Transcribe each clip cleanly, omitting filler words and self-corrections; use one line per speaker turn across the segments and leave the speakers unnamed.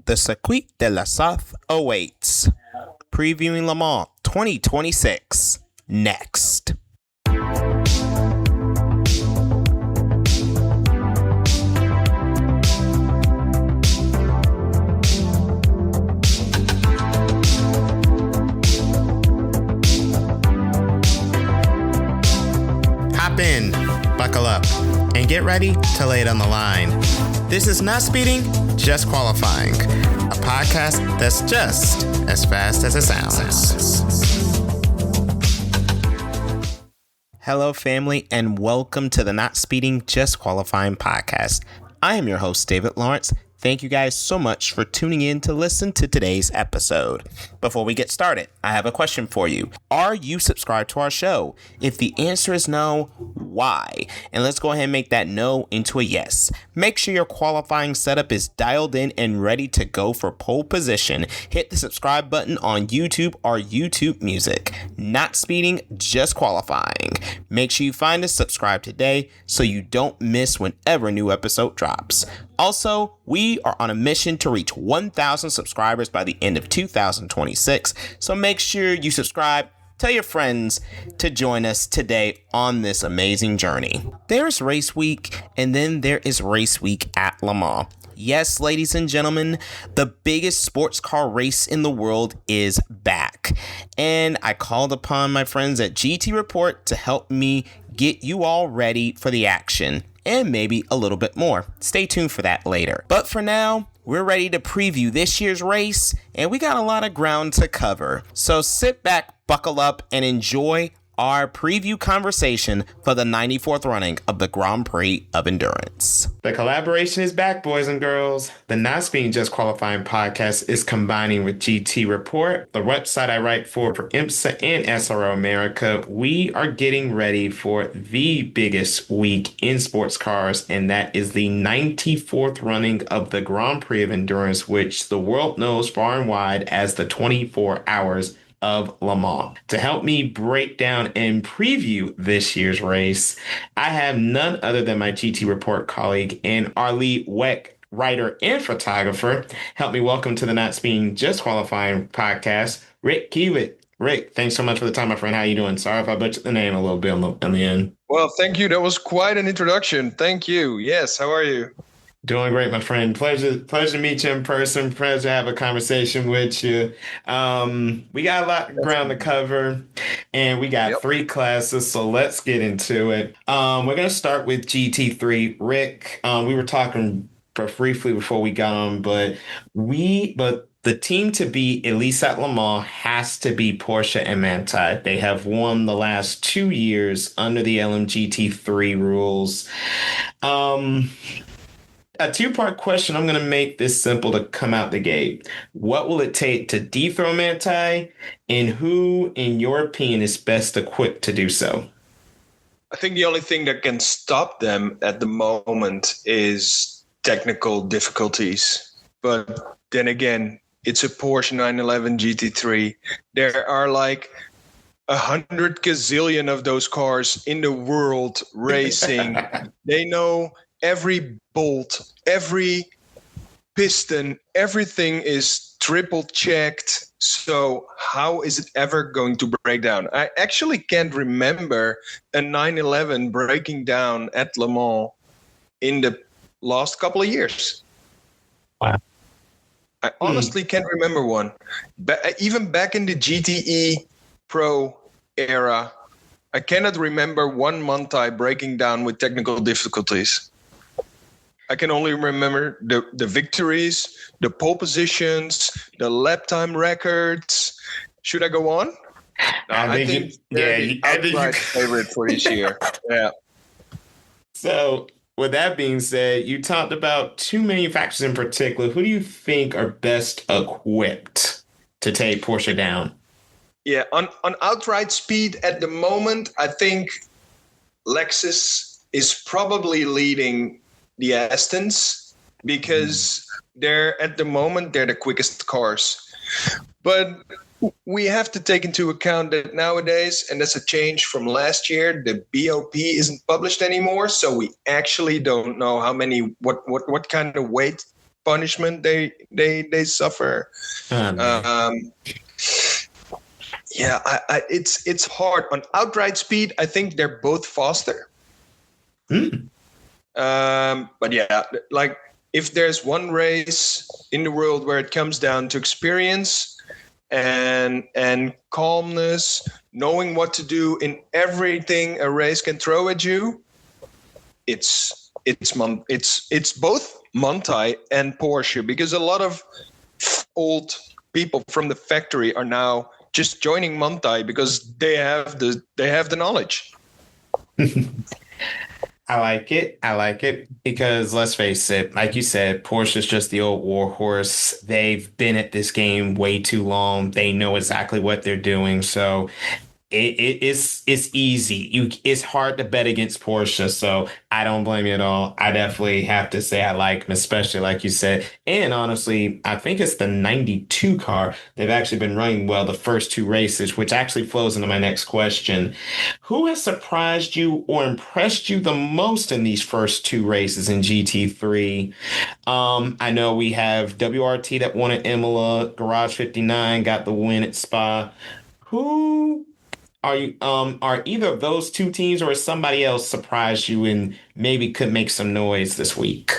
the Circuit de la South awaits. Previewing Le Mans 2026 next. Hop in, buckle up, and get ready to lay it on the line. This is Not Speeding, Just Qualifying, a podcast that's just as fast as it sounds. Hello, family, and welcome to the Not Speeding, Just Qualifying podcast. I am your host, David Lawrence. Thank you guys so much for tuning in to listen to today's episode. Before we get started, I have a question for you. Are you subscribed to our show? If the answer is no, why? And let's go ahead and make that no into a yes. Make sure your qualifying setup is dialed in and ready to go for pole position. Hit the subscribe button on YouTube or YouTube Music. Not Speeding, Just Qualifying. Make sure you find us, subscribe today so you don't miss whenever a new episode drops. Also, we are on a mission to reach 1,000 subscribers by the end of 2026, so make sure you subscribe, tell your friends to join us today on this amazing journey. There's race week, and then there is race week at Le Mans. Yes, ladies and gentlemen, the biggest sports car race in the world is back. And I called upon my friends at GT Report to help me get you all ready for the action. And maybe a little bit more. Stay tuned for that later. But for now, we're ready to preview this year's race, and we got a lot of ground to cover. So sit back, buckle up, and enjoy our preview conversation for the 94th running of the Grand Prix of Endurance. The collaboration is back, boys and girls. The Not Speeding Just Qualifying podcast is combining with GT Report, the website I write for IMSA and SRO America. We are getting ready for the biggest week in sports cars, and that is the 94th running of the Grand Prix of Endurance, which the world knows far and wide as the 24 Hours of Le Mans. To help me break down and preview this year's race, I have none other than my GT Report colleague and our lead WEC writer and photographer. Help me welcome to the Not Speeding Just Qualifying podcast, Rick Kieweit. Rick, thanks so much for the time, my friend. How you doing? Sorry if I butchered the name a little bit on the end.
Well, thank you. That was quite an introduction. Thank you. Yes, how are you?
Doing great, my friend. Pleasure to meet you in person. Pleasure to have a conversation with you. We got a lot of ground to cover, and we got three classes, so let's get into it. We're going to start with GT3. Rick, we were talking briefly before we got on, but the team to beat, at least at Le Mans, has to be Porsche and Manthey. They have won the last 2 years under the LMGT3 rules. A two-part question. I'm going to make this simple to come out the gate. What will it take to dethrone Manthey, and who, in your opinion, is best equipped to do so?
I think the only thing that can stop them at the moment is technical difficulties. But then again, it's a Porsche 911 GT3. There are like 100 gazillion of those cars in the world racing. They know every bolt, every piston, everything is triple checked. So how is it ever going to break down? I actually can't remember a 911 breaking down at Le Mans in the last couple of years.
Wow.
I honestly can't remember one. Even back in the GTE Pro era, I cannot remember one Manthey breaking down with technical difficulties. I can only remember the victories, the pole positions, the lap time records. Should I go on? I think the favorite for this year. Yeah.
So, with that being said, you talked about two manufacturers in particular. Who do you think are best equipped to take Porsche down?
Yeah, on outright speed at the moment, I think Lexus is probably leading the Astons because they're the quickest cars. But we have to take into account that nowadays, and that's a change from last year, the BOP isn't published anymore, so we actually don't know how many, what kind of weight punishment they suffer.
Man.
Yeah, it's hard. On outright speed, I think they're both faster. But yeah, like if there's one race in the world where it comes down to experience and calmness, knowing what to do in everything a race can throw at you, it's both Manthey and Porsche, because a lot of old people from the factory are now just joining Manthey because they have the knowledge.
I like it because let's face it, like you said, Porsche is just the old war horse. They've been at this game way too long. They know exactly what they're doing. So it's easy. It's hard to bet against Porsche, so I don't blame you at all. I definitely have to say I like them, especially like you said. And honestly, I think it's the 92 car. They've actually been running well the first two races, which actually flows into my next question. Who has surprised you or impressed you the most in these first two races in GT3? I know we have WRT that won at Imola, Garage 59 got the win at Spa. Who are either of those two teams or somebody else surprised you and maybe could make some noise this week?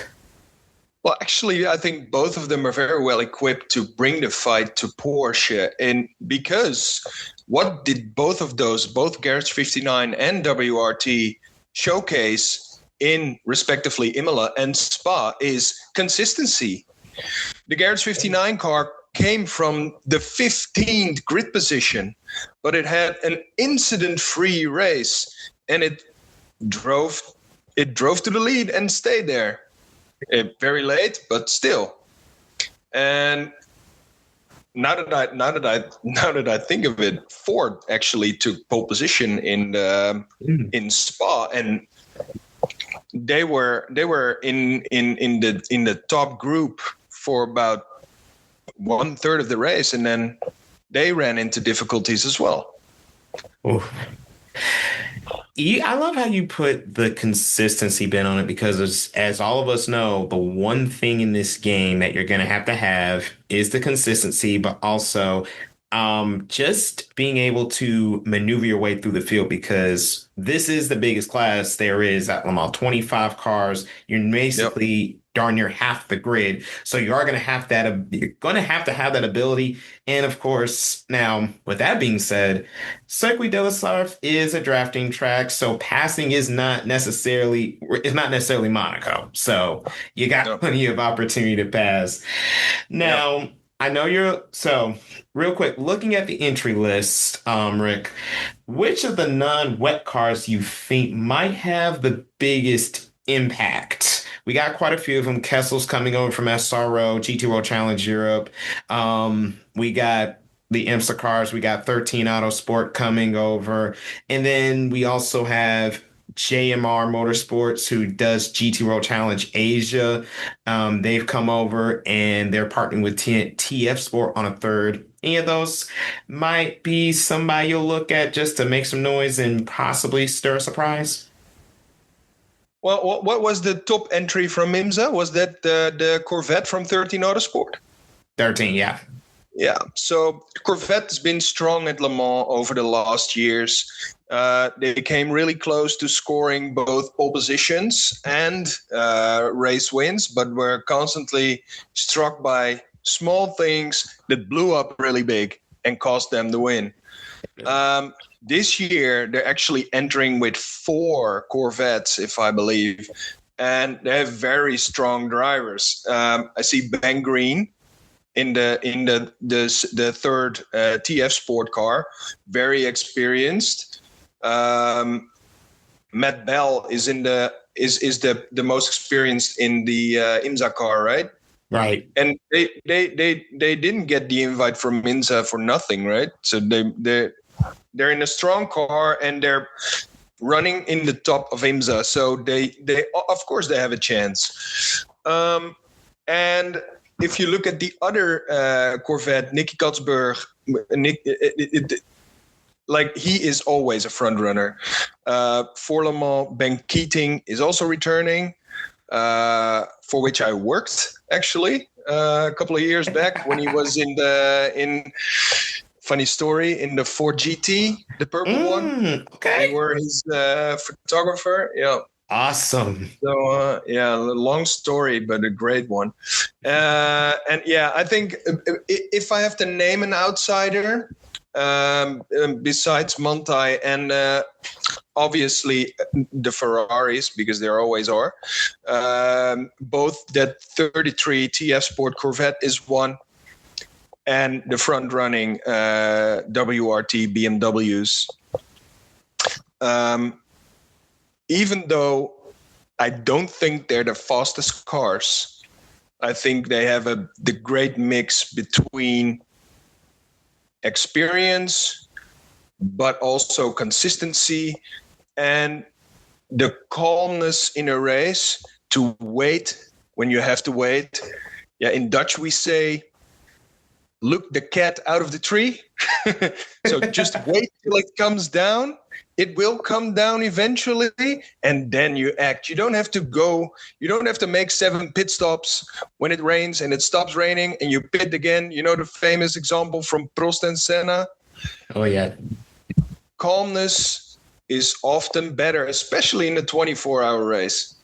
Well, actually, I think both of them are very well equipped to bring the fight to Porsche. And because what did both Garage 59 and WRT showcase in respectively Imola and Spa is consistency. The Garage 59 car came from the 15th grid position, but it had an incident-free race, and it drove to the lead and stayed there. Very late, but still. And now that I think of it, Ford actually took pole position in Spa, and they were in the top group for about 1/3 of the race, and then they ran into difficulties as well.
Ooh. I love how you put the consistency bit on it, because as all of us know, the one thing in this game that you're going to have is the consistency, but also just being able to maneuver your way through the field, because this is the biggest class there is at Le Mans. 25 cars. You're basically darn near half the grid. So you are going to have that. You're going to have that ability. And of course, now with that being said, Circuit de la Sarthe is a drafting track, so passing is not necessarily Monaco. So you got plenty of opportunity to pass. Now, I know real quick, looking at the entry list, Rick, which of the non-wet cars you think might have the biggest impact? We got quite a few of them. Kessel's coming over from SRO, GT World Challenge Europe. We got the IMSA cars. We got 13 Autosport coming over. And then we also have JMR Motorsports, who does GT World Challenge Asia. They've come over and they're partnering with TF Sport on a third. Any of those might be somebody you'll look at just to make some noise and possibly stir a surprise?
Well, what was the top entry from IMSA? Was that the Corvette from 13 Autosport?
13, yeah.
Yeah, so Corvette has been strong at Le Mans over the last years. They came really close to scoring both pole positions and race wins, but were constantly struck by small things that blew up really big and cost them the win. This year, they're actually entering with 4 Corvettes, if I believe, and they have very strong drivers. I see Ben Green in the third TF Sport car, very experienced. Matt Bell is the most experienced in the IMSA car, right?
Right.
And they didn't get the invite from IMSA for nothing, right? So they're in a strong car and they're running in the top of IMSA, so they of course they have a chance. And if you look at the other Corvette, Nicky Katzberg, he is always a front runner. For Le Mans, Ben Keating is also returning. for which I worked actually a couple of years back when he was in funny story in the Ford GT, the purple one.
Okay.
We were his photographer. Yeah.
Awesome.
So yeah, long story, but a great one. And yeah, I think if I have to name an outsider, besides Manthey and obviously the Ferraris, because there always are, both that 33 TF Sport Corvette is one, and the front-running WRT BMWs. Even though I don't think they're the fastest cars, I think they have the great mix between experience, but also consistency and the calmness in a race to wait when you have to wait. Yeah, in Dutch we say, look the cat out of the tree. So just wait till it comes down. It will come down eventually, and then you act. You don't have to make 7 pit stops when it rains and it stops raining and you pit again. You know the famous example from Prost and Senna?
Oh, yeah.
Calmness is often better, especially in a 24-hour race.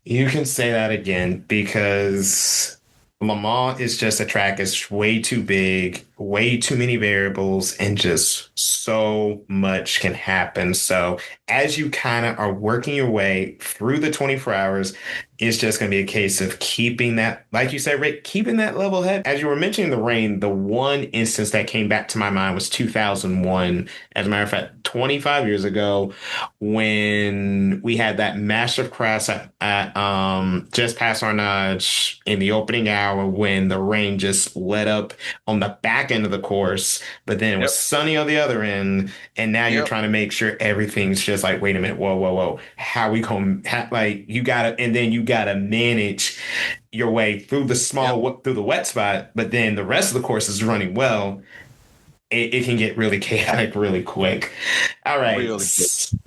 You can say that again, because Le Mans is just a track. It's way too big, way too many variables, and just so much can happen. So as you kind of are working your way through the 24 hours, it's just going to be a case of keeping that, like you said, Rick, keeping that level head. As you were mentioning the rain, the one instance that came back to my mind was 2001. As a matter of fact, 25 years ago, when we had that massive crash at just past Arnage in the opening hour, when the rain just let up on the back end of the course, but then it was sunny on the other end, and now you're trying to make sure everything's just like, wait a minute, whoa, how we going? Like you gotta, and then you gotta manage your way through the through the wet spot, but then the rest of the course is running well. It can get really chaotic really quick. All right.
Really quick.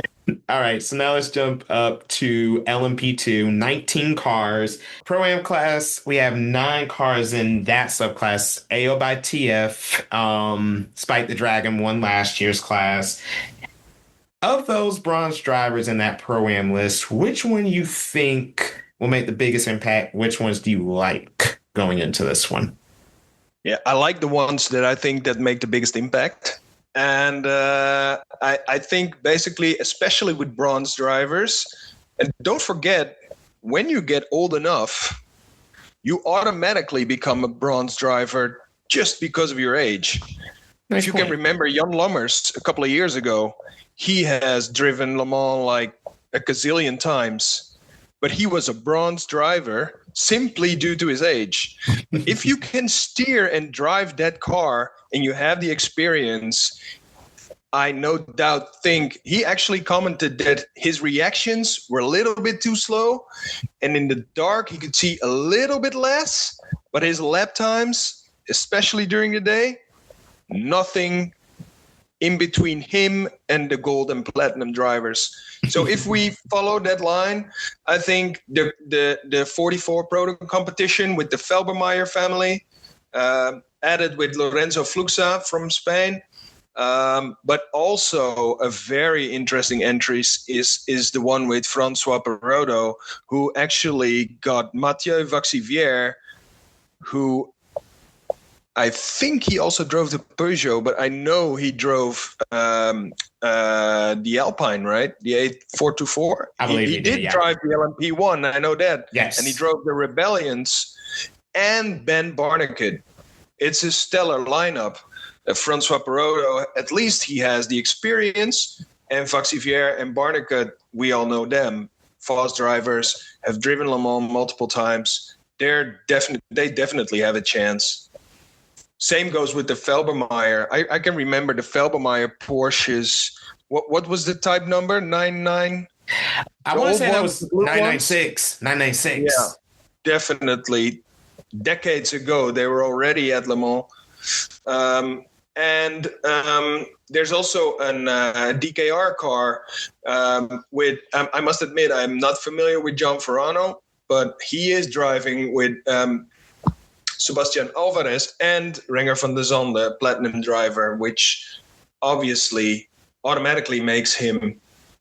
All right, so now let's jump up to LMP2, 19 cars. Pro-Am class, we have 9 cars in that subclass. AO by TF, Spike the Dragon won last year's class. Of those bronze drivers in that Pro-Am list, which one you think will make the biggest impact? Which ones do you like going into this one?
Yeah, I like the ones that I think that make the biggest impact. And I think basically, especially with bronze drivers, and don't forget, when you get old enough, you automatically become a bronze driver just because of your age.
Nice
if you
point.
can remember Jan Lammers a couple of years ago, he has driven Le Mans like a gazillion times, but he was a bronze driver simply due to his age. If you can steer and drive that car and you have the experience, I no doubt think he actually commented that his reactions were a little bit too slow, and in the dark he could see a little bit less, but his lap times, especially during the day, nothing in between him and the gold and platinum drivers. So if we follow that line, I think the 44 Pro competition with the Felbermeyer family, added with Lorenzo Fluxa from Spain, but also a very interesting entry is the one with François Perrodo, who actually got Mathieu Vaxivière, who I think he also drove the Peugeot, but I know he drove the Alpine, right? The 8424.
I believe
he did drive the LMP1. I know that.
Yes.
And he drove the Rebellions and Ben Barnicoat. It's a stellar lineup. François Perrodo, at least he has the experience. And Vaxivière and Barnicoat, we all know them. Fast drivers, have driven Le Mans multiple times. They definitely have a chance. Same goes with the Felbermeyer. I can remember the Felbermeyer Porsches. What was the type number? 99?
I want to say that was 996. 996.
Yeah, definitely. Decades ago, they were already at Le Mans. And there's also an DKR car with, I must admit, I'm not familiar with John Ferrano, but he is driving with Sebastian Alvarez and Renger van der Zande, platinum driver, which obviously automatically makes him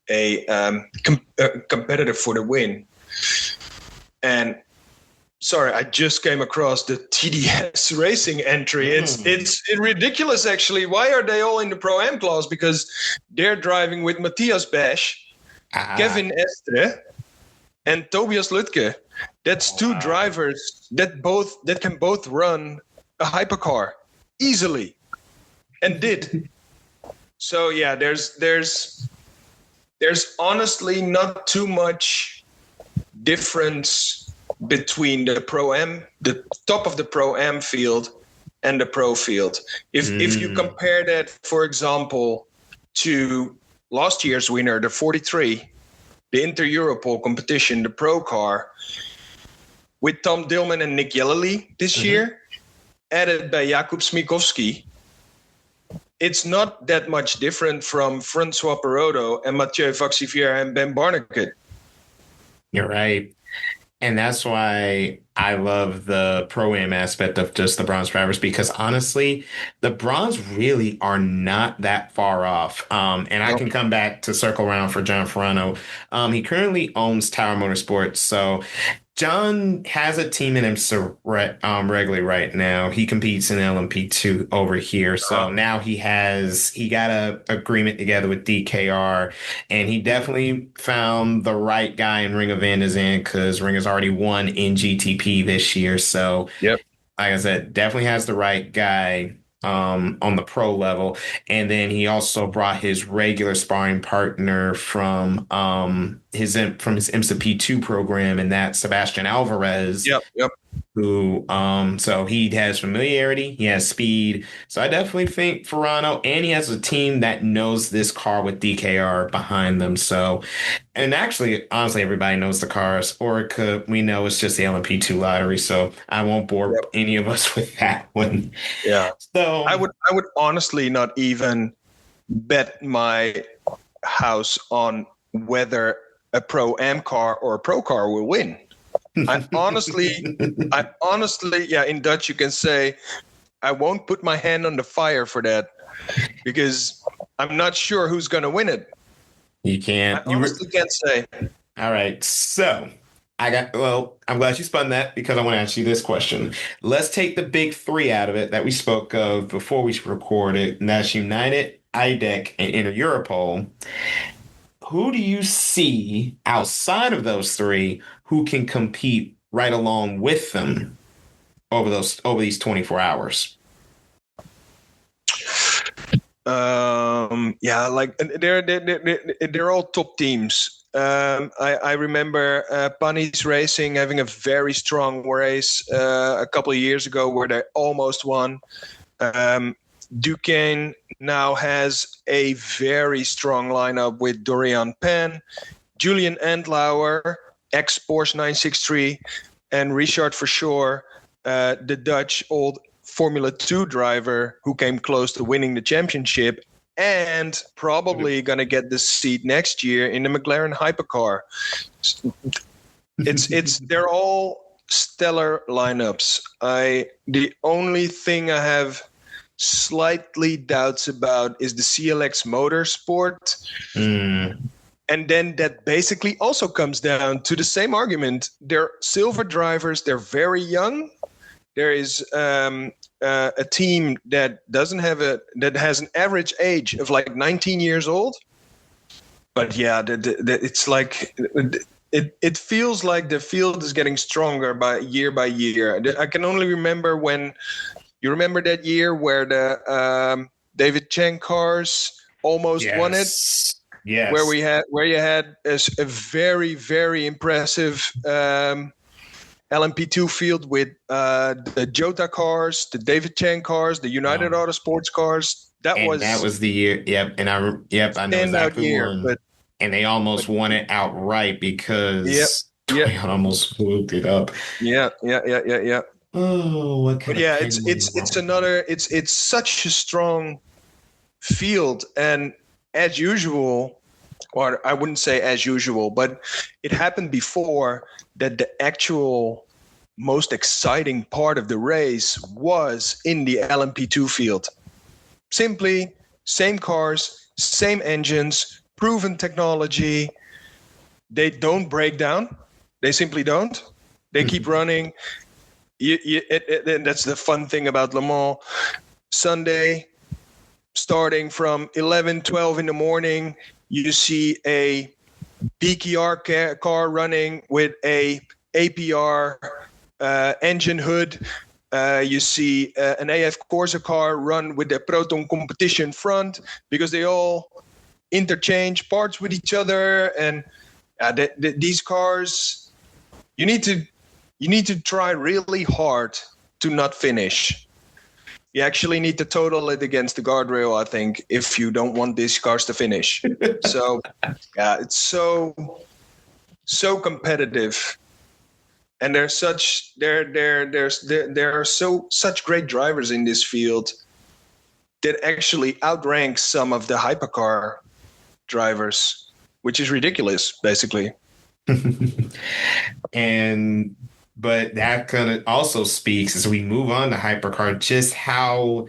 a competitor for the win. And sorry, I just came across the TDS racing entry. It's ridiculous, actually. Why are they all in the Pro-Am class? Because they're driving with Matthias Bash, Kevin Estre, and Tobias Lutke. That's two drivers that can both run a hypercar easily, and did. So yeah, there's honestly not too much difference between the Pro-Am, the top of the Pro-Am field, and the Pro field. If you compare that, for example, to last year's winner, the 43, the Inter-Europol competition, the Pro car, with Tom Dillman and Nick Yellowly this year, added by Jakub Smikowski, it's not that much different from Francois Perotto and Mathieu Vaxivière and Ben Barnicoat.
You're right. And that's why I love the Pro-Am aspect of just the bronze drivers, because honestly, the bronze really are not that far off. And I can come back to circle around for John Ferrano. He currently owns Tower Motorsports. So John has a team in IMSA regularly right now. He competes in LMP2 over here. So now he got a agreement together with DKR, and he definitely found the right guy in Ringer van der Zande, because Ringer's already won in GTP this year. So like I said, definitely has the right guy on the pro level. And then he also brought his regular sparring partner from his IMSA P2 program, and that's Sebastian Alvarez. Who so he has familiarity, he has speed. So I definitely think Ferrano, and he has a team that knows this car with DKR behind them. So, and actually, honestly, everybody knows the cars. Orica, we know it's just the LMP2 lottery, so I won't bore any of us with that one.
Yeah.
So
I would honestly not even bet my house on whether a Pro-Am car or a Pro car will win. I honestly, in Dutch you can say, I won't put my hand on the fire for that, because I'm not sure who's going to win it.
You can't.
I honestly can't say.
All right. So I'm glad you spun that, because I want to ask you this question. Let's take the big three out of it that we spoke of before we recorded, and that's United, IDEC, and Inter-Europol. Who do you see outside of those three who can compete right along with them over these 24 hours?
Like they're all top teams. I remember Panis Racing having a very strong race a couple of years ago where they almost won. Duquesne now has a very strong lineup with Dorian Penn, Julian Endlauer, ex-Porsche 963, and Richard Verschoor, the Dutch old Formula 2 driver who came close to winning the championship and probably going to get the seat next year in the McLaren Hypercar. They're all stellar lineups. The only thing I have slightly doubts about is the CLX Motorsport. And then that basically also comes down to the same argument. They're silver drivers. They're very young. There is a team that has an average age of like 19 years old. But yeah, it's like it feels like the field is getting stronger by year. I can only remember when. You remember that year where the David Cheng cars almost won it?
Yes.
Where you had a very, very impressive LMP2 field with the Jota cars, the David Cheng cars, the United Autosports cars. That was
the year. Yep, and I know exactly one. And they almost won it outright because Toyota almost swooped it up.
Yeah.
Oh, what
But
kind of
yeah,
pain would you want?
it's such a strong field, and as usual, or I wouldn't say as usual, but it happened before that the actual most exciting part of the race was in the LMP2 field. Simply same cars, same engines, proven technology. They don't break down. They simply don't. They keep running. And that's the fun thing about Le Mans. Sunday, starting from 11, 12 in the morning, you see a DKR car running with a APR engine hood. You see an AF Corsa car run with the Proton competition front, because they all interchange parts with each other. And these cars, you need to try really hard to not finish. You actually need to total it against the guardrail, I think, if you don't want these cars to finish. So, yeah, it's so competitive, and there are such great drivers in this field that actually outrank some of the hypercar drivers, which is ridiculous, basically.
But that kind of also speaks as we move on to hypercar, just how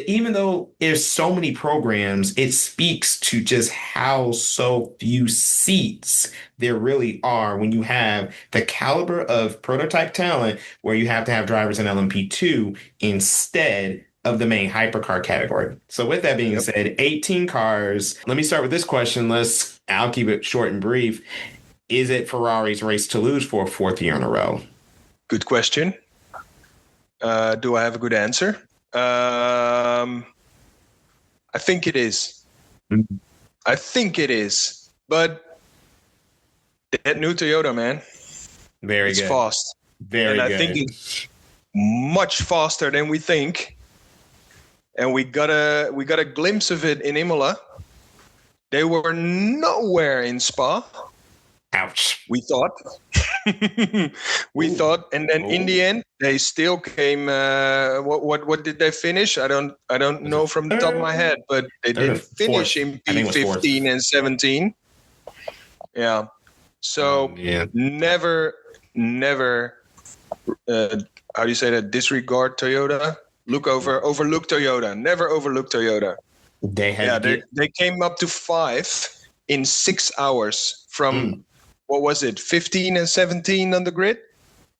even though there's so many programs, it speaks to just how so few seats there really are when you have the caliber of prototype talent, where you have to have drivers in LMP2 instead of the main hypercar category. So with that being said, 18 cars. Let me start with this question. I'll keep it short and brief. Is it Ferrari's race to lose for a fourth year in a row?
Good question. Do I have a good answer? I think it is. I think it is. But that new Toyota, man,
it's
good. Fast.
Very
and
good.
I think it's much faster than we think. And we got a glimpse of it in Imola. They were nowhere in Spa.
Ouch.
We thought. thought, and then in the end, they still came. What did they finish? I don't know from the top of my head, but they didn't finish in P15 and 17. Yeah. So never. How do you say that? Disregard Toyota. Overlook Toyota. Never overlook Toyota. They came up to 5 in 6 hours from. What was it, 15 and 17 on the grid?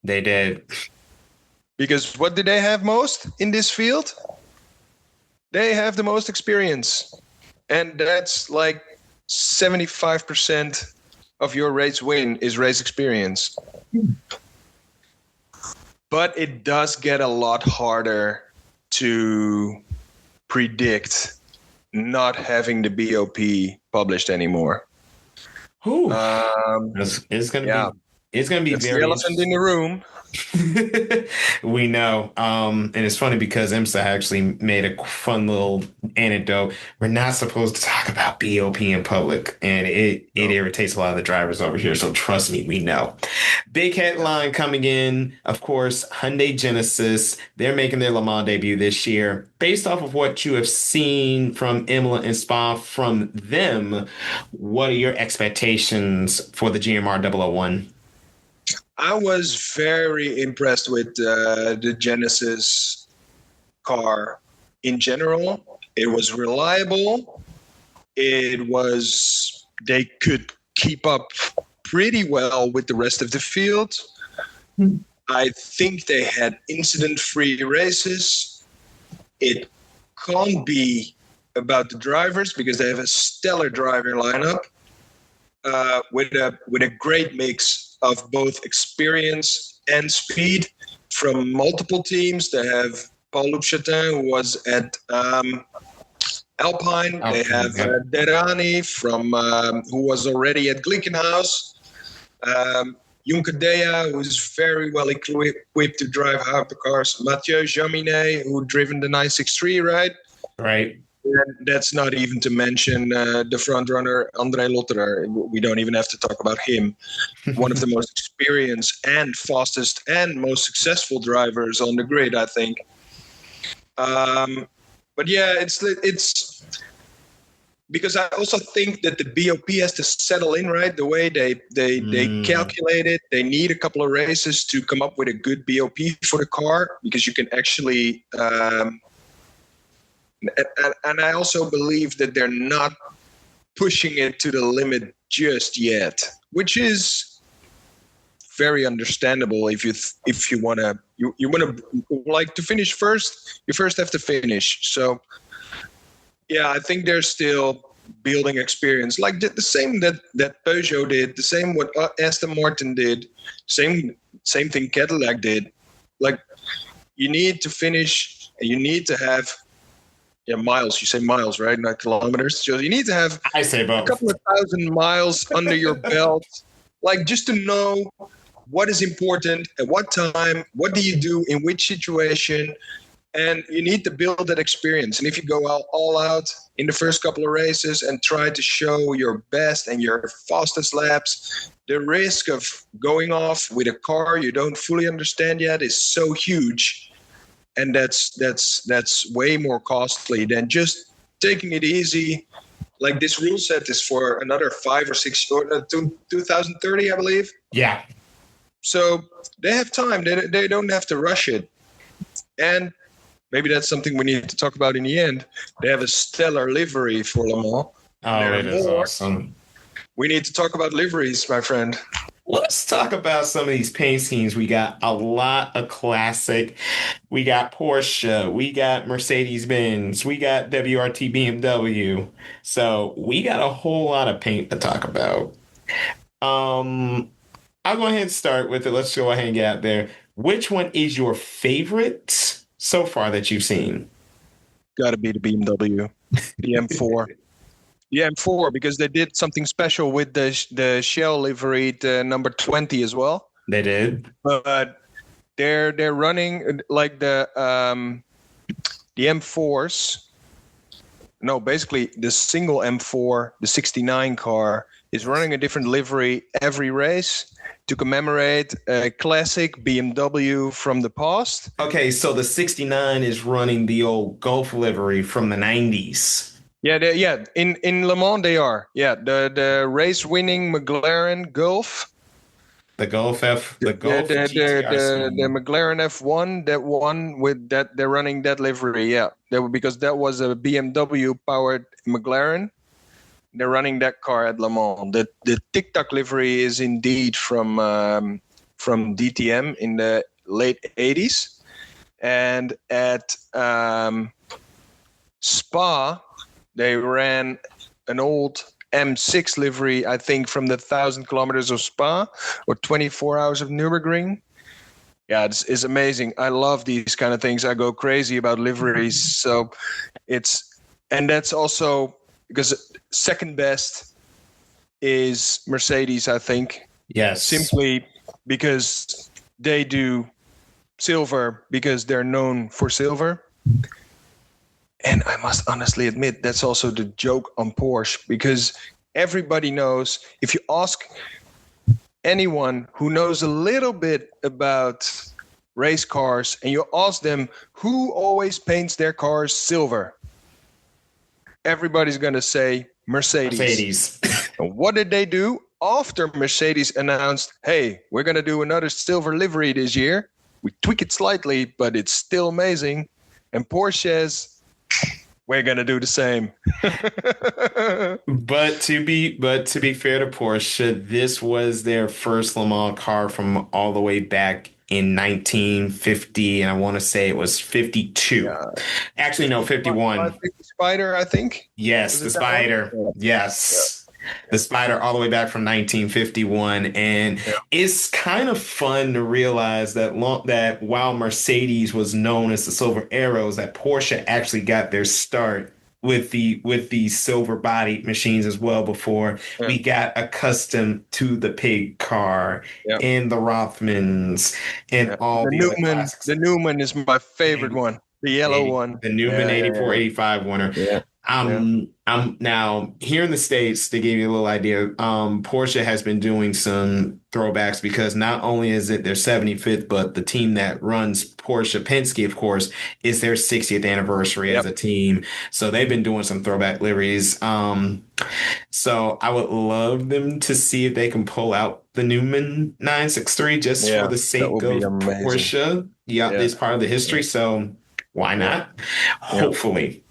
They did.
Because what did they have most in this field? They have the most experience. And that's like 75% of your race win is race experience. But it does get a lot harder to predict not having the BOP published anymore.
It's gonna be
That's
very
the elephant in the room.
We know. And it's funny because IMSA actually made a fun little anecdote. We're not supposed to talk about BOP in public, and it irritates a lot of the drivers over here. So trust me, we know. Big headline coming in, of course, Hyundai Genesis. They're making their Le Mans debut this year. Based off of what you have seen from Imola and Spa from them, what are your expectations for the GMR 001?
I was very impressed with the Genesis car in general. It was reliable. They could keep up pretty well with the rest of the field. I think they had incident-free races. It can't be about the drivers because they have a stellar driver lineup with a great mix of both experience and speed from multiple teams. They have Paul Chatin, who was at Alpine. They have Derani from who was already at Glickenhaus. Juncker Dea, who's very well equipped to drive hypercars. Mathieu Jaminet, who driven the 963, right?
Right.
And that's not even to mention the front runner, André Lotterer. We don't even have to talk about him. One of the most experienced and fastest and most successful drivers on the grid, I think. But yeah, it's because I also think that the BOP has to settle in, right? The way they calculate it, they need a couple of races to come up with a good BOP for the car, because you can actually. And I also believe that they're not pushing it to the limit just yet, which is very understandable. If you want to like to finish first, you first have to finish. So yeah, I think they're still building experience, like the same that Peugeot did, the same what Aston Martin did, same thing Cadillac did. Like, you need to finish, and you need to have miles. You say miles, right? Not kilometers. So you need to have a couple of thousand miles under your belt, like just to know what is important at what time, what do you do in which situation. And you need to build that experience. And if you go all out in the first couple of races and try to show your best and your fastest laps, the risk of going off with a car you don't fully understand yet is so huge. And that's way more costly than just taking it easy. Like, this rule set is for another 5 or 6 or 2030, I believe.
Yeah.
So they have time. They don't have to rush it. And maybe that's something we need to talk about in the end. They have a stellar livery for Le Mans.
Oh, it is awesome.
We need to talk about liveries, my friend.
Let's talk about some of these paint schemes. We got a lot of classic. We got Porsche. We got Mercedes-Benz. We got WRT BMW. So we got a whole lot of paint to talk about. I'll go ahead and start with it. Let's go ahead and get out there. Which one is your favorite so far that you've seen?
Got to be the BMW, the M4. The M4, because they did something special with the Shell livery, the number 20 as well.
They did,
but they're running like the M4s. No, basically the single M4, the 69 car, is running a different livery every race to commemorate a classic BMW from the past.
Okay, so the 69 is running the old Golf livery from the 90s.
Yeah, in Le Mans they are. Yeah, the race-winning McLaren Golf.
The Golf
the McLaren F1, that one with that, they're running that livery. Yeah, because that was a BMW powered McLaren. They're running that car at Le Mans. The Tic Tac livery is indeed from DTM in the late 80s, and at Spa. They ran an old M6 livery, I think, from the 1,000 kilometers of Spa or 24 hours of Nürburgring. Yeah, it's amazing. I love these kind of things. I go crazy about liveries. So and that's also because second best is Mercedes, I think.
Yes.
Simply because they do silver, because they're known for silver. And I must honestly admit, that's also the joke on Porsche, because everybody knows, if you ask anyone who knows a little bit about race cars and you ask them who always paints their cars silver, everybody's going to say Mercedes. And what did they do after Mercedes announced, hey, we're going to do another silver livery this year? We tweak it slightly, but it's still amazing. And Porsche says, we're gonna do the same.
But to be fair to Porsche, this was their first Le Mans car from all the way back in 1950, and I want to say it was 52. Yeah. Actually, no, 51.
Spider, I think.
Yes, the Spider. Yes. Yeah. The Spider all the way back from 1951. And it's kind of fun to realize that while Mercedes was known as the Silver Arrows, that Porsche actually got their start with these silver bodied machines as well before we got accustomed to the pig car and the Rothmans and all the
Newman. The Newman is my favorite one. The yellow one.
The Newman 84, 85 winner. Yeah.
Yeah.
I'm now here in the States to give you a little idea. Porsche has been doing some throwbacks because not only is it their 75th, but the team that runs Porsche Penske, of course, is their 60th anniversary as
Yep.
a team. So they've been doing some throwback liveries. So I would love them to see if they can pull out the Newman 963 just for
Yeah.
the
That
sake
would be
of
amazing.
Porsche. Yeah,
Yeah.
it's part of the
Yeah.
history. So why
Yeah.
not?
Yeah.
Hopefully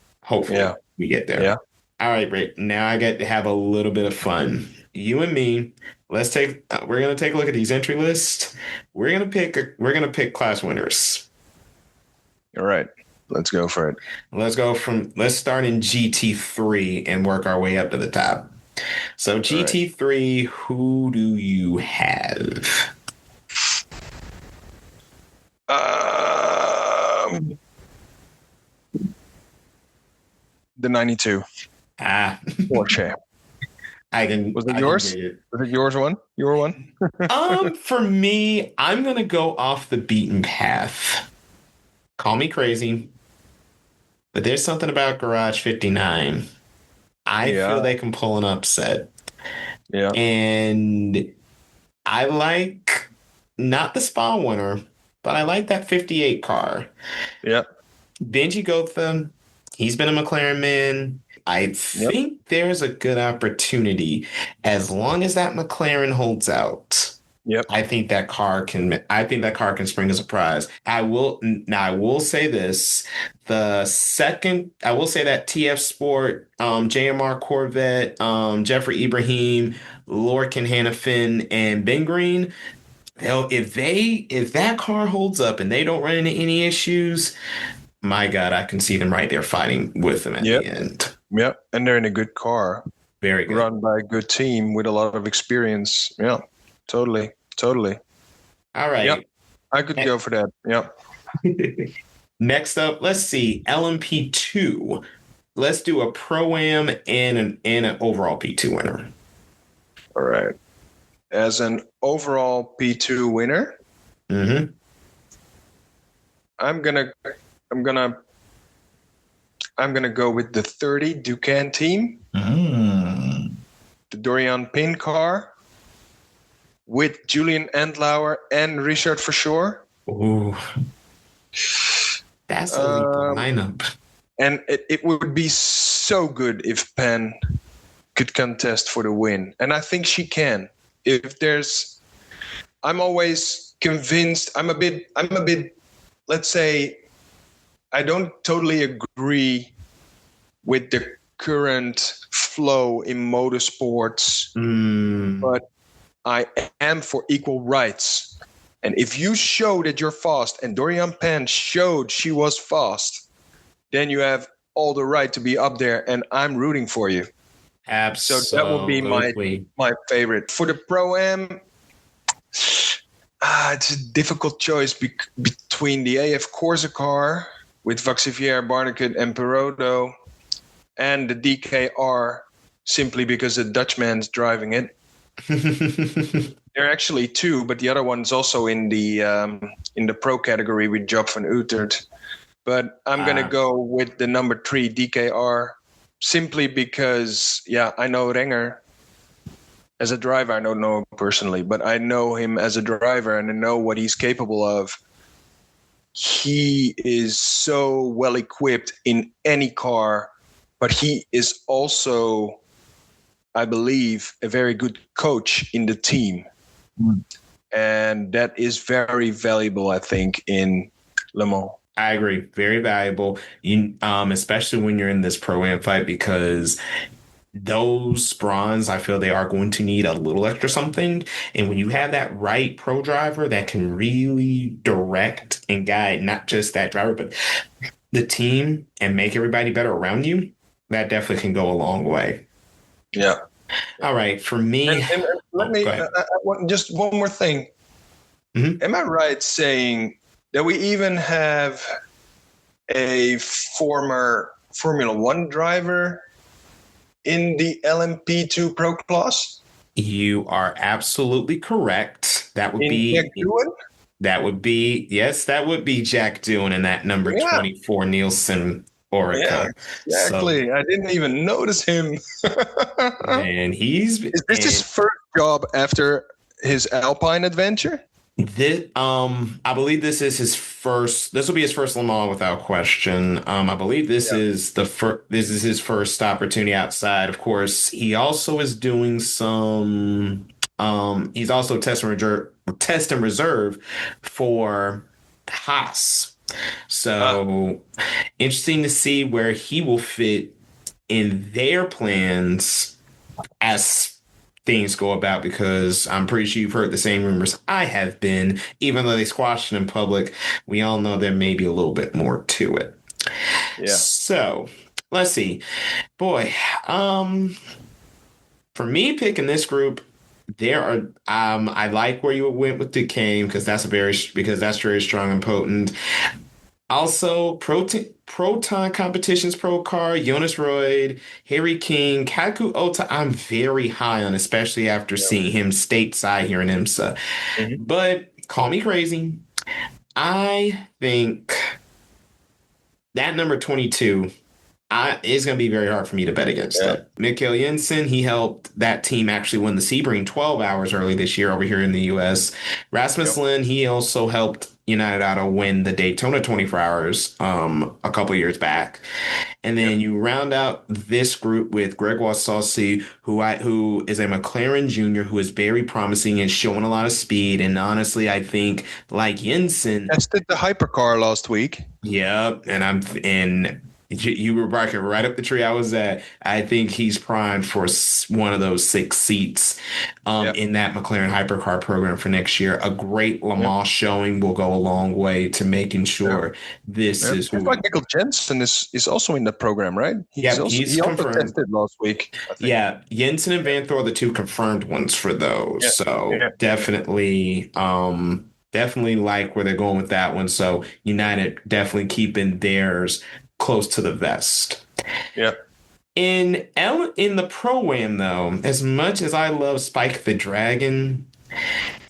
Yeah.
we get there.
Yeah.
All right, Rick. Now I get to have a little bit of fun. You and me. We're gonna take a look at these entry lists. We're gonna pick class winners.
All right. Let's go for it.
Let's start in GT3 and work our way up to the top. So
All right.
GT3, who do you have?
Um, the 92
Ah,
Porsche. Was it
I can
yours?
dig it.
Was it yours one? Your one?
For me, I'm gonna go off the beaten path. Call me crazy, but there's something about Garage 59. I
Yeah.
feel they can pull an upset.
Yeah.
And I like not the Spa winner, but I like that 58 car.
Yeah.
Benji Gotham, he's been a McLaren man. I
Yep.
think there's a good opportunity as long as that McLaren holds out.
Yep.
I think that car can. I think that car can spring a surprise. I will say this: I will say that TF Sport, JMR Corvette, Jeffrey Ibrahim, Lorcan Hannafin, and Ben Green. If that car holds up and they don't run into any issues, my God, I can see them right there fighting with them at
Yep.
the end.
Yep. And they're in a good car,
Very good.
run by a good team with a lot of experience. Yeah. Totally. Totally.
All
Yep.
right.
I could go for that. Yep.
Next up, let's see LMP2. Let's do a pro-am and an overall P2 winner.
All right. As an overall P2 winner,
Mm-hmm.
I'm gonna go with the 30 Ducan team, the Dorian Pin car, with Julian Endlauer and Richard Verschoor.
Ooh, that's a lethal lineup.
And it would be so good if Penn could contest for the win. And I think she can. I'm always convinced, I'm a bit, let's say, I don't totally agree with the current flow in motorsports, but I am for equal rights. And if you show that you're fast, and Dorian Penn showed she was fast, then you have all the right to be up there, and I'm rooting for you.
Absolutely.
So that would be my favorite. For the Pro-Am, it's a difficult choice between the AF Corsa car with Vaxivière, Barnicoat, and Perotto, and the DKR, simply because the Dutchman's driving it. There are actually two, but the other one's also in the pro category with Job van Utrecht. But I'm going to go with the number 3 DKR, simply because, I know Renger as a driver. I don't know him personally, but I know him as a driver and I know what he's capable of. He is so well equipped in any car, but he is also, I believe, a very good coach in the team. And that is very valuable, I think, in Le Mans.
I agree. Very valuable, especially when you're in this pro-am fight, because those bronze, I feel they are going to need a little extra something. And when you have that right pro driver that can really direct and guide not just that driver, but the team and make everybody better around you, that definitely can go a long way.
Yeah.
All right. For me,
and let me just one more thing.
Mm-hmm.
Am I right saying that we even have a former Formula One driver in the LMP2 Pro class?
You are absolutely correct. That would be
Jack Doohan?
That would be Jack Doohan in that number 24 Nielsen Orica.
Yeah, exactly.
So,
I didn't even notice him.
man, he's
Is this his
and
first job after his Alpine adventure?
this, I believe this is his first. This will be his first Le Mans without question. I believe this
Yeah.
is the first. This is his first opportunity outside. Of course, he also is doing some. He's also test and reserve for Haas.
Ah,
So interesting to see where he will fit in their plans as things go about, because I'm pretty sure you've heard the same rumors I have been. Even though they squashed it in public, we all know there may be a little bit more to it.
yeah.
So let's see. Boy, for me picking this group, there are I like where you went with Duquesne because that's very strong and potent. Also, Proton Competitions Pro Car, Jonas Royd, Harry King, Kaku Ota, I'm very high on, especially after seeing him stateside here in IMSA.
Mhm.
But call me crazy. I think that number 22 it's going to be very hard for me to bet against
Yeah.
them. Mikkel Jensen, he helped that team actually win the Sebring 12 hours early this year over here in the U.S. Rasmus
Yep.
Lin, he also helped United Auto win the Daytona 24 hours a couple years back. And then
Yep.
you round out this group with Gregoire Saucy, who is a McLaren junior who is very promising and showing a lot of speed. And honestly, I think like Jensen,
Tested the Hypercar last week.
yeah, and you were barking right up the tree I was at. I think he's primed for one of those 6 seats
Yeah.
in that McLaren Hypercar program for next year. A great Le
Yeah.
Mans showing will go a long way to making
Yeah.
sure this
Yeah.
is
Just like Michael Jensen is also in the program, right?
Yep, he's
He also
confirmed.
tested last week, I think.
Yeah, Jensen and Van Thor are the two confirmed ones for those.
Yeah.
So
Yeah.
definitely like where they're going with that one. So United definitely keeping theirs close to the vest.
Yeah.
In the Pro-Am though, as much as I love Spike the Dragon,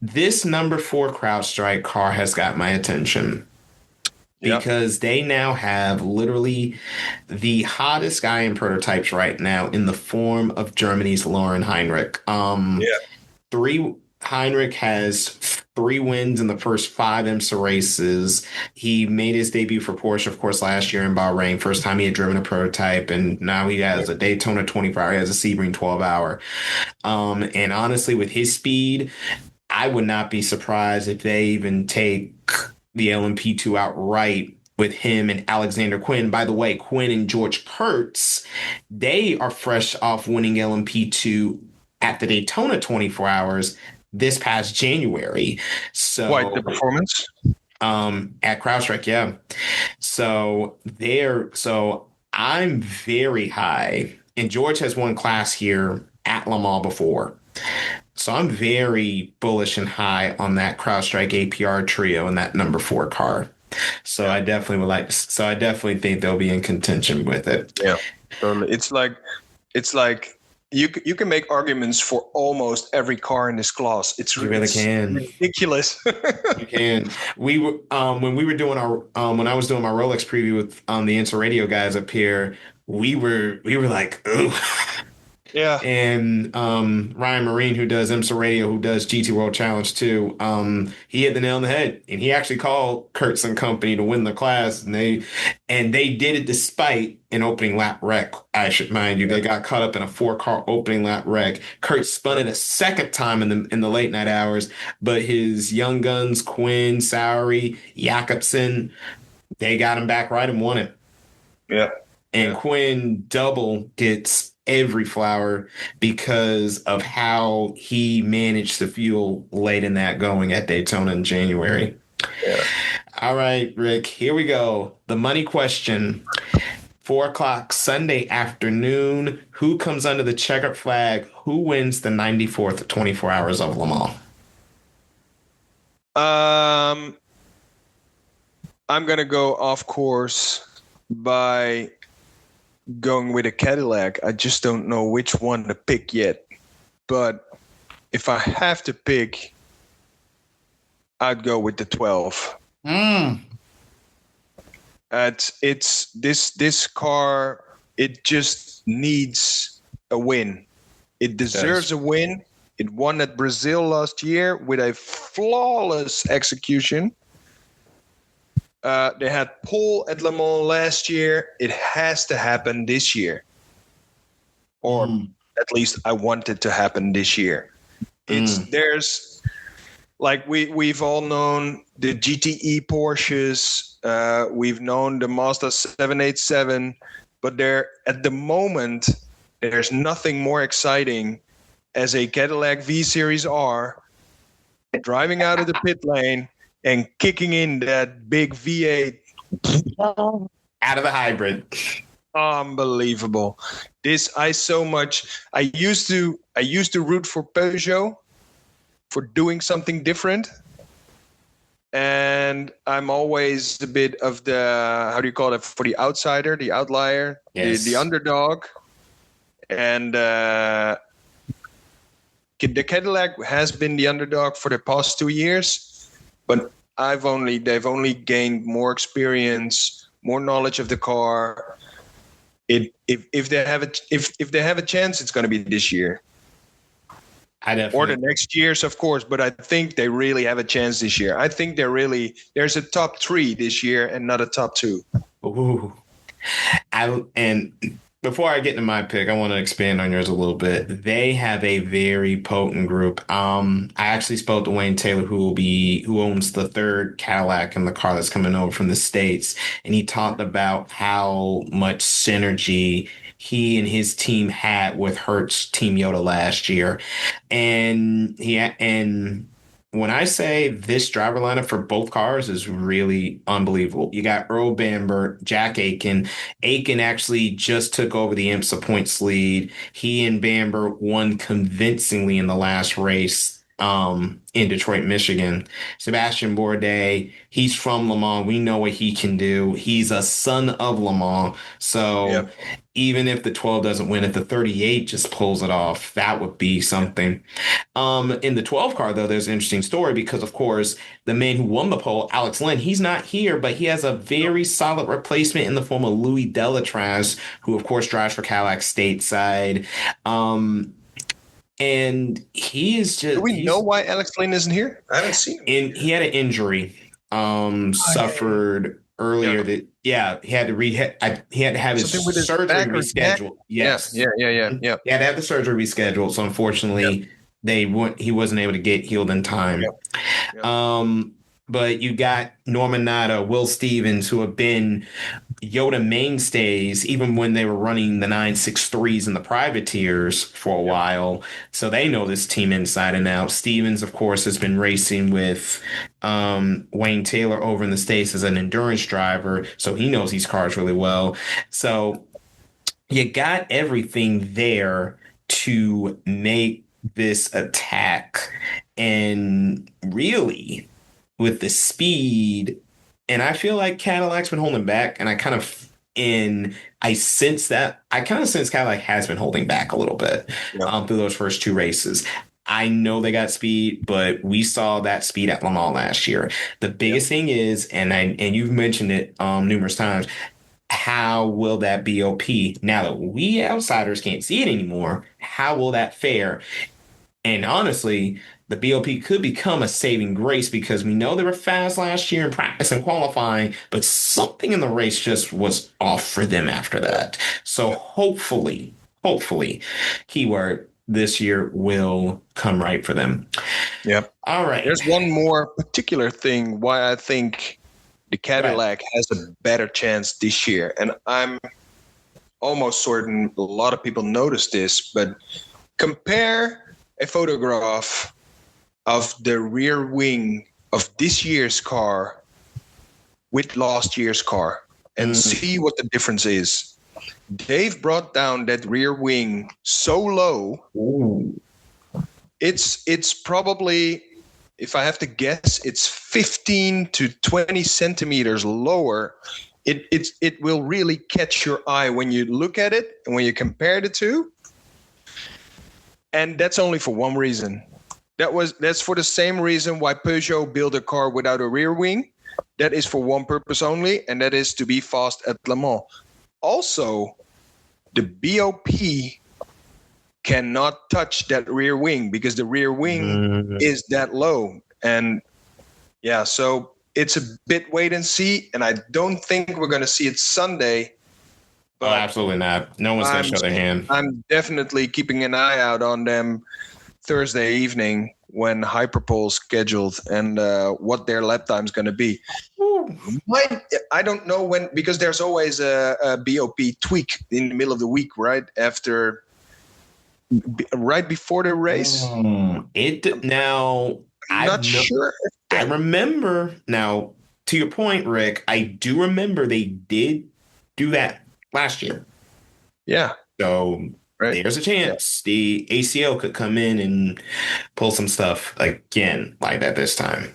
this number 4 CrowdStrike car has got my attention
Yeah.
because they now have literally the hottest guy in prototypes right now in the form of Germany's Lauren Heinrich.
Yeah.
Heinrich has 3 wins in the first 5 IMSA races. He made his debut for Porsche, of course, last year in Bahrain. First time he had driven a prototype, and now he has a Daytona 24 hour. He has a Sebring 12 hour. And honestly, with his speed, I would not be surprised if they even take the LMP2 outright with him and Alexander Quinn. By the way, Quinn and George Kurtz, they are fresh off winning LMP2 at the Daytona 24 hours this past January. So
Quite the performance.
at CrowdStrike, yeah. So I'm very high, and George has won class here at Le Mans before. So I'm very bullish and high on that CrowdStrike APR trio and that number 4 car. So I definitely think they'll be in contention with it.
Yeah. Totally. It's like you can make arguments for almost every car in this class.
You really can.
Ridiculous.
You can. We were when we were doing our when I was doing my Rolex preview with the Inter Radio guys up here, we were like, ooh.
Yeah.
And Ryan Marine, who does IMSA Radio, who does GT World Challenge too, he hit the nail on the head. And he actually called Kurtz and company to win the class, and they did it despite an opening lap wreck. I should mind you, they got caught up in a 4-car opening lap wreck. Kurtz spun it a second time in the late night hours, but his young guns, Quinn, Sowery, Jakobsen, they got him back right and won it.
Yeah.
And Quinn double gets every flower because of how he managed the fuel late in that going at Daytona in January.
Yeah.
All right, Rick, here we go. The money question. 4:00 Sunday afternoon. Who comes under the checkered flag? Who wins the 94th 24 hours of Le Mans?
I'm gonna go off course by going with a Cadillac. I just don't know which one to pick yet. But if I have to pick, I'd go with the 12. It's this car. It just needs a win. It deserves a win. It won at Brazil last year with a flawless execution. They had pole at Le Mans last year. It has to happen this year, or at least I want it to happen this year. There's like we've all known the GTE Porsches. We've known the Mazda 787, but at the moment there's nothing more exciting as a Cadillac V Series R driving out of the pit lane and kicking in that big V8
out of the hybrid.
Unbelievable. I used to root for Peugeot for doing something different. And I'm always a bit of the, how do you call it, for the outsider, the outlier, the underdog. And the Cadillac has been the underdog for the past 2 years. But they've only gained more experience, more knowledge of the car. If they have a chance, it's going to be this year. Or the next years, of course. But I think they really have a chance this year. I think there's a top 3 this year and not a top 2.
Ooh. And before I get into my pick, I want to expand on yours a little bit. They have a very potent group. I actually spoke to Wayne Taylor, who owns the third Cadillac in the car that's coming over from the States, and he talked about how much synergy he and his team had with Hertz Team Yoda last year, and when I say this driver lineup for both cars is really unbelievable. You got Earl Bamber, Jack Aiken. Aiken actually just took over the IMSA points lead. He and Bamber won convincingly in the last race in Detroit, Michigan. Sebastian Bourdais, he's from Le Mans. We know what he can do. He's a son of Le Mans. So even if the 12 doesn't win, if the 38 just pulls it off, that would be something. In the 12 car, though, there's an interesting story because, of course, the man who won the pole, Alex Lynn, he's not here, but he has a very solid replacement in the form of Louis Delatraz, who, of course, drives for Cadillac stateside. And he is just...
Do we know why Alex Lynn isn't here? I haven't seen him.
He had an injury, suffered earlier that... Yeah, he had to have his surgery rescheduled. Yes.
Yeah.
He had to have the surgery rescheduled. So unfortunately, he wasn't able to get healed in time. But you got Norman Nada, Will Stevens, who have been Yoda mainstays even when they were running the 963s and the privateers for a while. So they know this team inside and out. Stevens, of course, has been racing with Wayne Taylor over in the States as an endurance driver. So he knows these cars really well. So you got everything there to make this attack. And really, with the speed, and I feel like Cadillac's been holding back, and I sense Cadillac has been holding back a little bit through those first 2 races. I know they got speed, but we saw that speed at Le Mans last year. The biggest thing is, and you've mentioned it numerous times, how will that BOP, now that we outsiders can't see it anymore, how will that fare? And honestly, the BOP could become a saving grace because we know they were fast last year in practice and qualifying, but something in the race just was off for them after that. So hopefully, keyword, this year will come right for them.
Yep.
All right.
There's one more particular thing why I think the Cadillac has a better chance this year. And I'm almost certain a lot of people notice this, but compare a photograph of the rear wing of this year's car with last year's car and see what the difference is. They've brought down that rear wing so low. Ooh. It's probably, if I have to guess, it's 15 to 20 centimeters lower. It will really catch your eye when you look at it and when you compare the two. And that's only for one reason. That's for the same reason why Peugeot built a car without a rear wing. that is for one purpose only, and that is to be fast at Le Mans. Also, the BOP cannot touch that rear wing because the rear wing is that low. And yeah, so it's a bit wait and see, and I don't think we're going to see it Sunday.
Oh, absolutely not. No one's going to show their hand.
I'm definitely keeping an eye out on them Thursday evening when Hyperpole's scheduled and what their lap time is going to be. I don't know when, because there's always a BOP tweak in the middle of the week, right before the race.
I'm not sure. I remember now. To your point, Rick, I do remember they did do that last year.
Yeah.
So there's a chance the ACO could come in and pull some stuff again like that this time.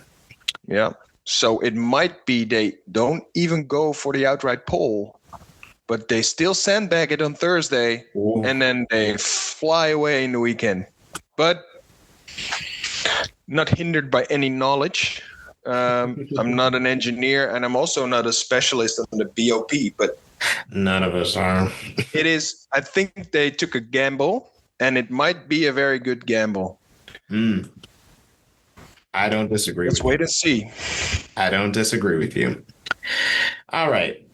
Yeah. So it might be they don't even go for the outright pole, but they still sandbag it on Thursday. Ooh. And then they fly away in the weekend. But not hindered by any knowledge. I'm not an engineer, and I'm also not a specialist on the BOP, but
none of us are.
It is. I think they took a gamble, and it might be a very good gamble.
I don't disagree.
Let's wait and see.
I don't disagree with you. All right.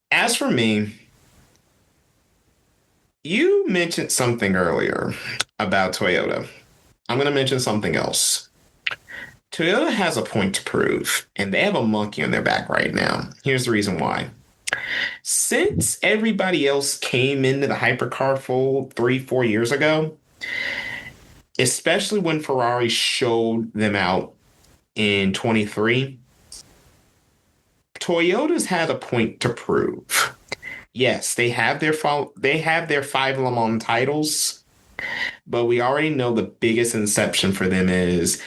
As for me, you mentioned something earlier about Toyota. I'm going to mention something else. Toyota has a point to prove, and they have a monkey on their back right now. Here's the reason why. Since everybody else came into the hypercar fold 3-4 years ago, especially when Ferrari showed them out in 23, Toyota's had a point to prove. Yes, they have their 5 Le Mans titles, but we already know the biggest inception for them is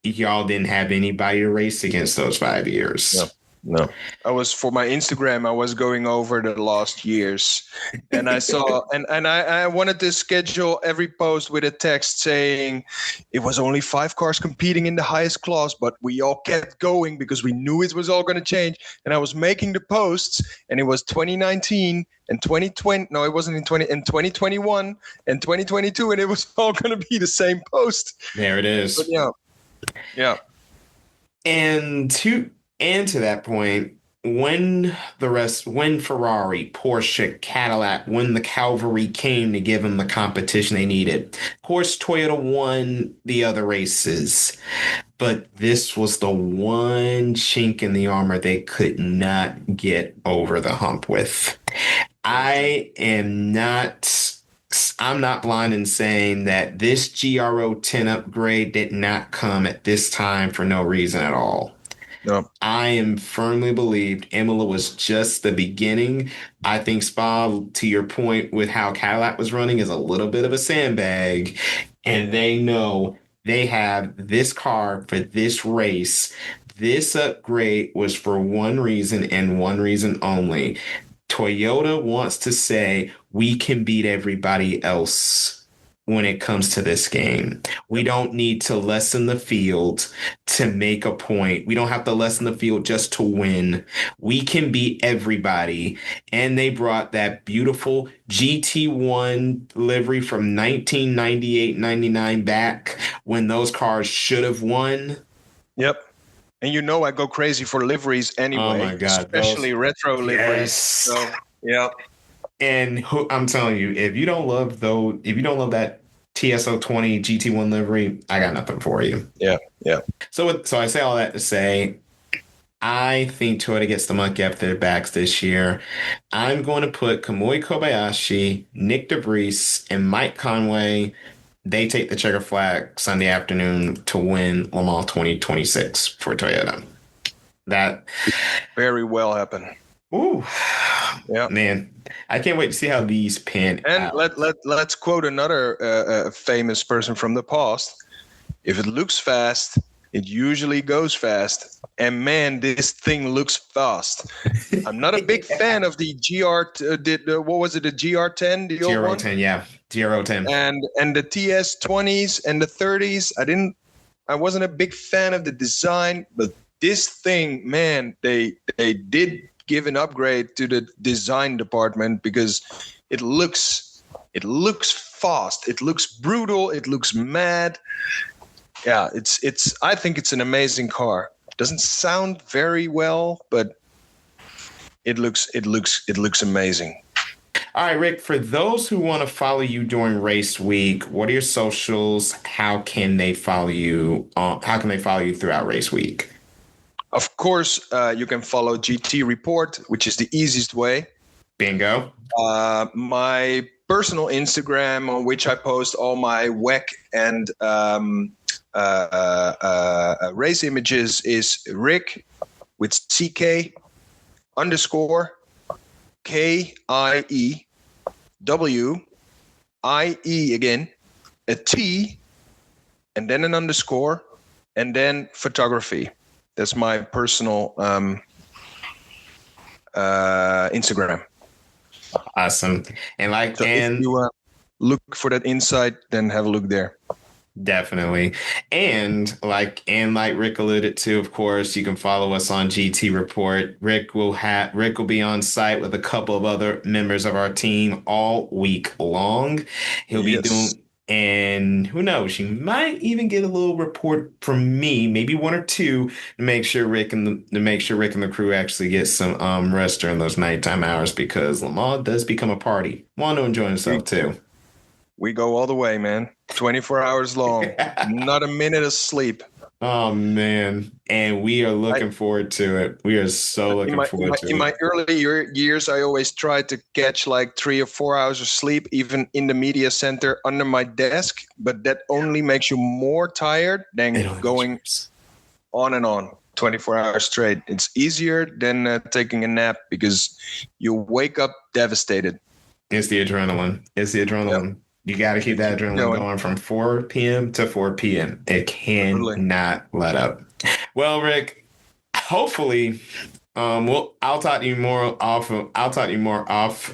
y'all didn't have anybody to race against those 5 years.
No. I was, for my Instagram, I was going over the last years, and I saw, and I wanted to schedule every post with a text saying it was only 5 cars competing in the highest class, but we all kept going because we knew it was all going to change. And I was making the posts, and it was 2019 and 2020. No, it wasn't in 2021 and 2022, and it was all going to be the same post.
There it is.
But yeah.
And to that point, when Ferrari, Porsche, Cadillac, when the cavalry came to give them the competition they needed, of course, Toyota won the other races, but this was the one chink in the armor they could not get over the hump with. I'm not blind in saying that this GRO 10 upgrade did not come at this time for no reason at all. No. I am firmly believed Imola was just the beginning. I think Spa, to your point with how Cadillac was running, is a little bit of a sandbag, and they know they have this car for this race. This upgrade was for one reason and one reason only. Toyota wants to say we can beat everybody else when it comes to this game. We don't need to lessen the field to make a point. We don't have to lessen the field just to win. We can beat everybody. And they brought that beautiful GT1 livery from 1998-99 back when those cars should have won.
Yep. And I go crazy for liveries anyway.
Oh my God.
Especially retro liveries. So, yeah.
And I'm telling you, if you don't love that TSO20 GT1 livery, I got nothing for you.
Yeah.
So I say all that to say, I think Toyota gets the monkey up their backs this year. I'm going to put Kamui Kobayashi, Nick DeVries, and Mike Conway. They take the checker flag Sunday afternoon to win Le Mans 2026 for Toyota. That
very well happen.
Ooh, yeah, man! I can't wait to see how these pan out.
And let's quote another famous person from the past. If it looks fast, it usually goes fast. And man, this thing looks fast. I'm not a big fan of the what was it? The GR10, the old one?
GR10, yeah, GR10.
And the TS20s and the 30s. I wasn't a big fan of the design, but this thing, man, they did give an upgrade to the design department, because it looks fast, it looks brutal, it looks mad. Yeah, it's I think it's an amazing car. Doesn't sound very well, but it looks amazing.
All right, Rick, for those who want to follow you during race week, what are your socials? How can they follow you? How can they follow you throughout race week?
Of course, you can follow GT Report, which is the easiest way.
Bingo.
My personal Instagram, on which I post all my WEC and race images, is Rick with CK _ KIEWIE again, a T, and then an underscore, and then photography. That's my personal Instagram.
Awesome. And
if you look for that insight, then have a look there.
Definitely. And like Rick alluded to, of course, you can follow us on GT Report. Rick will be on site with a couple of other members of our team all week long. He'll be doing, and who knows, you might even get a little report from me, maybe one or two, to make sure Rick and the crew actually get some rest during those nighttime hours, because Le Mans does become a party. Want to enjoy himself too.
We go all the way, man. 24 hours long. Not a minute of sleep.
Oh, man. And we are looking forward to it. We are so looking forward to it.
In my early years, I always tried to catch like 3 or 4 hours of sleep, even in the media center under my desk. But that only makes you more tired than going on and on 24 hours straight. It's easier than taking a nap, because you wake up devastated.
It's the adrenaline. Yep. You got to keep that adrenaline going from 4 p.m. to 4 p.m. It cannot let up. Well, Rick, hopefully, I'll talk to you more off,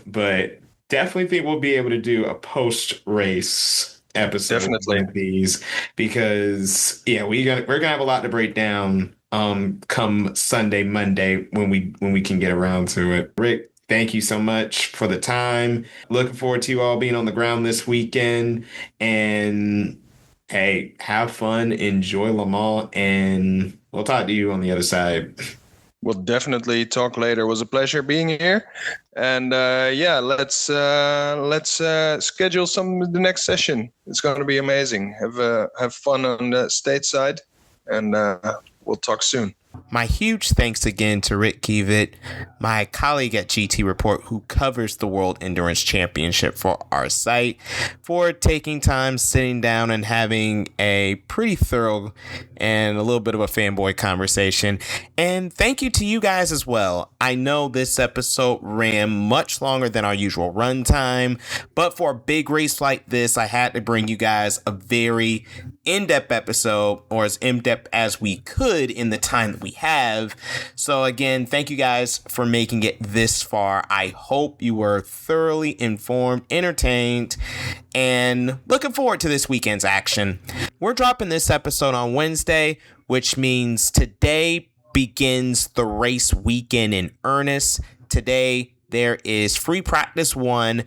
but definitely think we'll be able to do a post-race episode with these, because we're gonna have a lot to break down come Sunday, Monday, when we can get around to it. Rick, thank you so much for the time. Looking forward to you all being on the ground this weekend. And hey, have fun, enjoy Le Mans, and we'll talk to you on the other side.
We'll definitely talk later. It was a pleasure being here. And let's schedule the next session. It's going to be amazing. Have fun on the stateside, and we'll talk soon.
My huge thanks again to Rick Kieweit, my colleague at GT Report, who covers the World Endurance Championship for our site, for taking time, sitting down, and having a pretty thorough and a little bit of a fanboy conversation. And thank you to you guys as well. I know this episode ran much longer than our usual runtime, but for a big race like this, I had to bring you guys a very in-depth episode, or as in-depth as we could in the time that we have. So again, thank you guys for making it this far. I hope you were thoroughly informed, entertained, and looking forward to this weekend's action. We're dropping this episode on Wednesday, which means today begins the race weekend in earnest. Today there is free practice 1,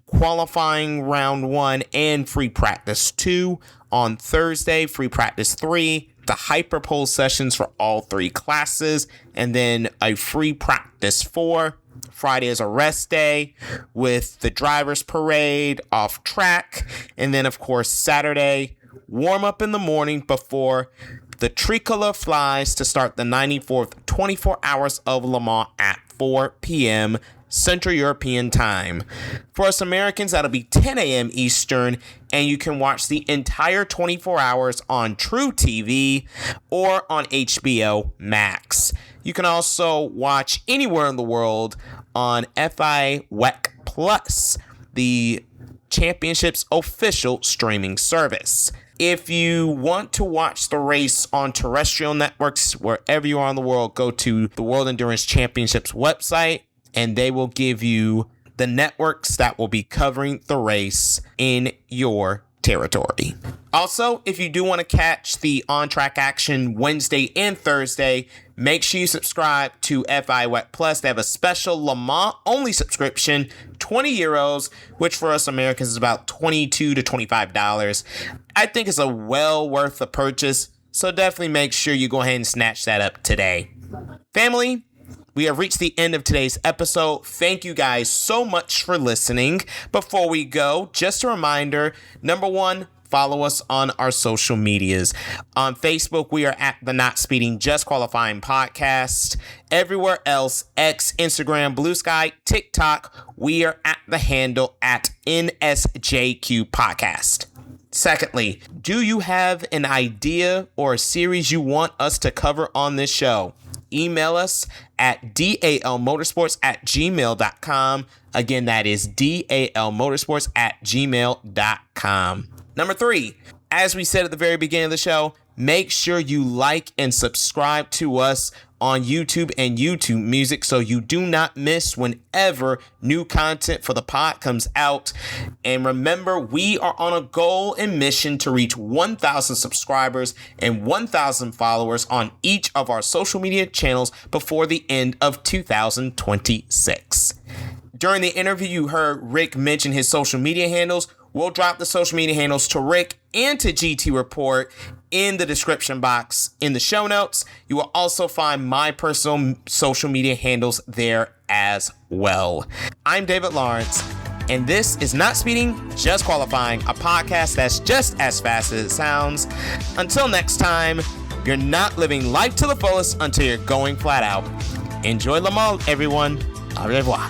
qualifying round 1, and free practice 2. On Thursday, free practice 3, the hyperpole sessions for all 3 classes, and then a free practice 4. Friday is a rest day with the driver's parade off track. And then, of course, Saturday, warm up in the morning before the tricolor flies to start the 94th 24 hours of Le Mans at 4 p.m. Central European time. For us Americans, that'll be 10 a.m. Eastern, and you can watch the entire 24 hours on True TV or on HBO Max. You can also watch anywhere in the world on FI WEC Plus, the championship's official streaming service. If you want to watch the race on terrestrial networks wherever you are in the world, go to the World Endurance Championships website, and they will give you the networks that will be covering the race in your territory. Also, if you do want to catch the on-track action Wednesday and Thursday, make sure you subscribe to FI Wet Plus. They have a special Le Mans only subscription, 20 euros, which for us Americans is about $22 to $25. I think it's a well worth the purchase, so definitely make sure you go ahead and snatch that up today. Family, we have reached the end of today's episode. Thank you guys so much for listening. Before we go, just a reminder, number one, follow us on our social medias. On Facebook, we are at the Not Speeding, Just Qualifying podcast. Everywhere else, X, Instagram, Blue Sky, TikTok, we are at the handle at NSJQ podcast. Secondly, do you have an idea or a series you want us to cover on this show? Email us at dalmotorsports@gmail.com. Again, that is dalmotorsports@gmail.com. Number three, as we said at the very beginning of the show, make sure you like and subscribe to us on YouTube and YouTube Music so you do not miss whenever new content for the pod comes out. And remember, we are on a goal and mission to reach 1,000 subscribers and 1,000 followers on each of our social media channels before the end of 2026. During the interview, you heard Rick mention his social media handles. We'll drop the social media handles to Rick and to GT Report in the description box in the show notes. You will also find my personal social media handles there as well. I'm David Lawrence, and this is Not Speeding, Just Qualifying, a podcast that's just as fast as it sounds. Until next time, you're not living life to the fullest until you're going flat out. Enjoy Le Mans, everyone. Au revoir.